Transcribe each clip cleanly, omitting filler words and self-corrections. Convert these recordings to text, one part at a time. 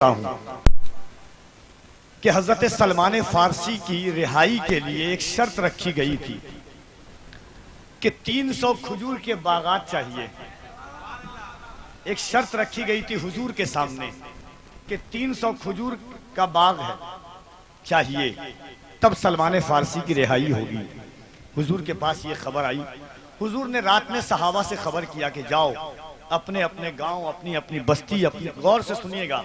हूं कि हजरत सलमान फारसी की रिहाई के लिए एक शर्त रखी गई थी कि 300 खजूर के बागात चाहिए। एक शर्त रखी गई थी हुजूर के सामने कि 300 खजूर का बाग है चाहिए, तब सलमान फारसी की रिहाई होगी। हुजूर के पास ये खबर आई। हुजूर ने रात में सहाबा से खबर किया कि जाओ अपने अपने गांव, अपनी अपनी बस्ती, अपनी, गौर से सुनिएगा,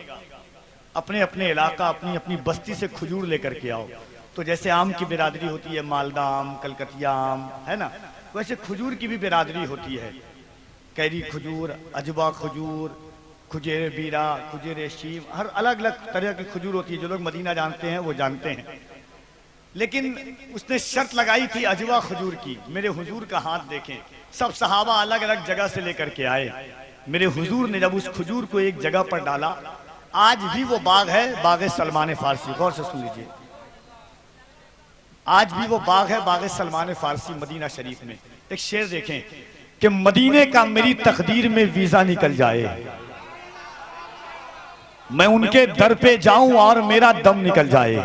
अपने अपने इलाका, अपनी अपनी बस्ती से खजूर लेकर के आओ। तो जैसे आम की बिरादरी होती है, मालदा आम, कलकतिया आम, है ना, वैसे खजूर की भी बिरादरी होती है। कैरी खजूर, अजवा खजूर, खुजेर बीरा, खुजेर शीम, हर अलग अलग तरह की खजूर होती है। जो लोग मदीना जानते हैं वो जानते हैं। लेकिन उसने शर्त लगाई थी अजवा खजूर की। मेरे हुजूर का हाथ देखें, सब सहाबा अलग अलग जगह से लेकर के आए। मेरे हुजूर ने जब उस खजूर को एक जगह पर डाला, आज भी वो बाग है, बाग सलमान फारसी। गौर से सुन लीजिए, आज भी वो बाग है, बाग सलमान फारसी मदीना शरीफ में। एक शेर देखें कि मदीने का मेरी तकदीर में वीजा निकल जाए, मैं उनके दर पे जाऊं और मेरा दम निकल जाए।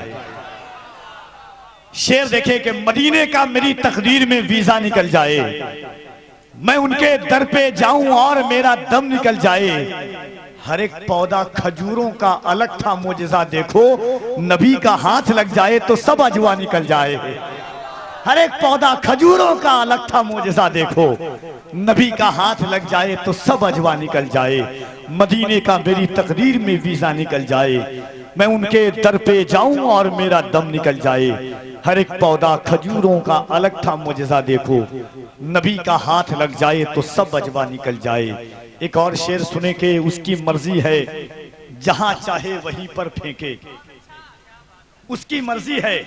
शेर देखें कि मदीने का मेरी तकदीर में वीजा निकल जाए, मैं उनके दर पे जाऊं और मेरा दम निकल जाए। हर एक पौधा खजूरों का अलग था मोजिज़ा देखो, नबी का हाथ लग जाए तो सब अजवा निकल जाए। हर एक पौधा खजूरों का अलग था मोजिज़ा देखो, नबी का हाथ लग जाए तो सब अजवा निकल जाए। मदीने का मेरी तकदीर में वीजा निकल जाए, मैं उनके दर पे जाऊं और मेरा दम निकल जाए। हर एक पौधा खजूरों का अलग था मोजिज़ा देखो, नबी का हाथ लग जाए तो सब अजवा निकल जाए। एक और शेर सुने के उसकी मर्जी है जहां चाहे वहीं पर फेंके, उसकी मर्जी है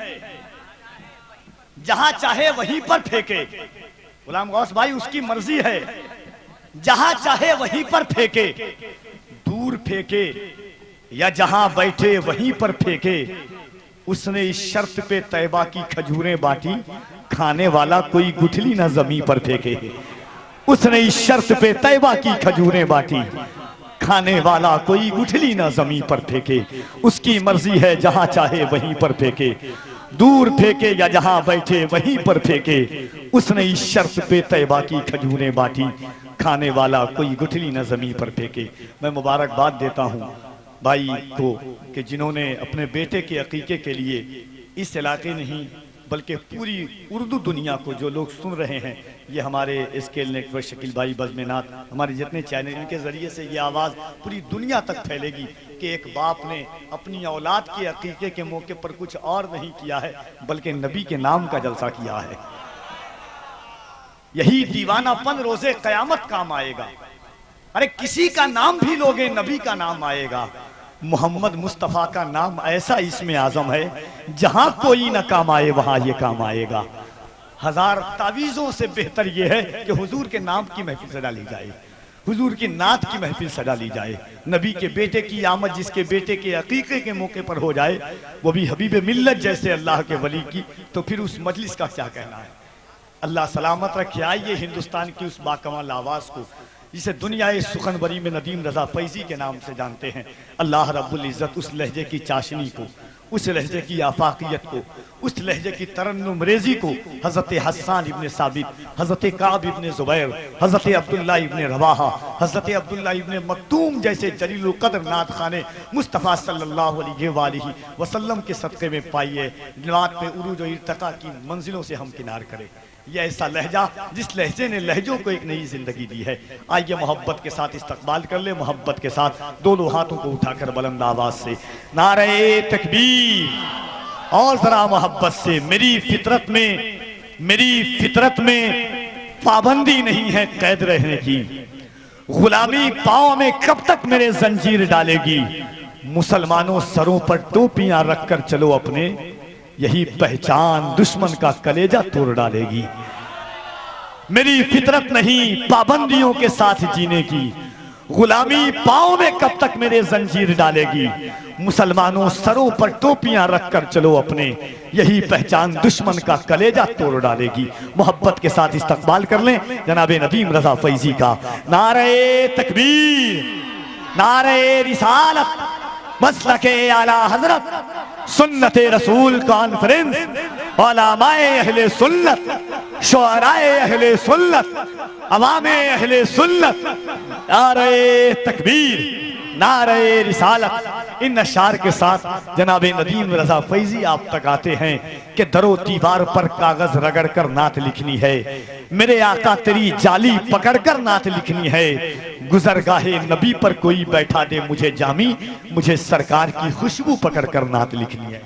जहां चाहे वहीं पर फेंके। गुलाम गौस भाई, उसकी मर्जी है जहां चाहे वहीं पर फेंके, दूर फेंके या जहां बैठे वहीं पर फेंके। उसने इस शर्त पे तैबा की खजूरें बांटी, खाने वाला कोई गुठली ना जमीन पर फेंके। उसने इस शर्त पे तैबा की खजूरें बांटी, खाने वाला कोई गुठली ना जमीन पर फेंके। उसकी मर्जी है जहां चाहे वहीं पर फेंके, दूर फेंके या जहां बैठे वहीं पर फेंके। उसने इस शर्त पे तैबा की खजूरें बांटी, खाने वाला कोई गुठली न जमीन पर फेंके। मैं मुबारकबाद देता हूं भाई को कि जिन्होंने अपने बेटे के अकीके के लिए इस इलाके नहीं बल्कि पूरी उर्दू दुनिया को, जो लोग सुन रहे हैं, ये हमारे स्केल नेटवर्क, शकील भाई, बज़्म-ए-नात, हमारे जितने चैनल, इनके ज़रिए से ये आवाज़ पूरी दुनिया तक फैलेगी कि एक बाप ने अपनी औलाद के अकीके के मौके पर कुछ और नहीं किया है बल्कि नबी के नाम का जलसा किया है। यही दीवानापन रोज़े क़यामत काम आएगा। अरे किसी का नाम भी लोगे, नबी का नाम आएगा। मोहम्मद मुस्तफ़ा का नाम ऐसा इसमें आज़म है, जहां कोई ना काम आए वहां ये काम आएगा। हजार तावीज़ों से बेहतर यह है कि हुजूर के नाम की महफिल सजा ली जाए, हुजूर की नात की महफिल सजा ली जाए। नबी के बेटे की आमद जिसके बेटे के अकीके के मौके पर हो जाए, वो भी हबीब मिल्लत जैसे अल्लाह के वली की, तो फिर उस मजलिस का क्या कहना है। अल्लाह सलामत रखे। आइए हिंदुस्तान की उस बाकमाल आवाज़ को जिसे दुनिया सुखनबरी में नदीम रजा फैजी के नाम से जानते हैं। अल्लाह रब्बुल इज़्ज़त उस लहजे की चाशनी को, उस लहजे की आफाकियत को, उस लहजे की तरन्नुम रेजी को हज़रत हस्सान इब्ने साबित, हज़रत काब इब्ने ज़ुबैर, हज़रत अब्दुल्लाह इब्ने रवाहा, हज़रत अब्दुल्लाह इब्ने मक्तूम जैसे जलीलुल क़द्र नात खाने मुस्तफ़ा सल्लल्लाहु अलैहि वसल्लम के सदक़े में पाइए। नात पे उरूज और इर्तिक़ा की मंजिलों से हम किनार करें। ये ऐसा लहजा जिस लहजे ने लहजों को एक नई जिंदगी दी है। आइए मोहब्बत के साथ इस्तकबाल कर ले, मोहब्बत के साथ दोनों हाथों को उठाकर बुलंद आवाज से नारे तकबीर, और जरा मोहब्बत से। मेरी फितरत में पाबंदी नहीं है कैद रहने की, गुलामी पाँव में कब तक मेरे जंजीर डालेगी। मुसलमानों सरों पर टोपियां रखकर चलो अपने, यही पहचान दुश्मन का कलेजा तोड़ डालेगी। मेरी फितरत नहीं पाबंदियों के साथ जीने की, गुलामी पाँव में कब तक मेरे जंजीर डालेगी। मुसलमानों सरों पर टोपियां रखकर चलो अपने, यही पहचान दुश्मन का कलेजा तोड़ डालेगी। मोहब्बत के साथ इस्तकबाल कर लें जनाबे नदीम रजा फैजी का। नारे तकबीर, नारे रिसालत, मसलके आला हजरत सुन्नत रसूल कॉन्फ्रेंस उलमाए अहले सुन्नत शुअराए अहले सुन्नत अवामे अहले सुन्नत नारे तकबीर नारे रिसालत। इन अशार के साथ जनाब नदीम रजा फैजी आप तक आते हैं कि दरो दीवार पर कागज रगड़ कर नात लिखनी है, मेरे आका तेरी जाली पकड़ कर नात लिखनी है, गुजरगाहे नबी पर कोई बैठा दे मुझे जामी, मुझे सरकार की खुशबू पकड़ कर नात लिखनी है।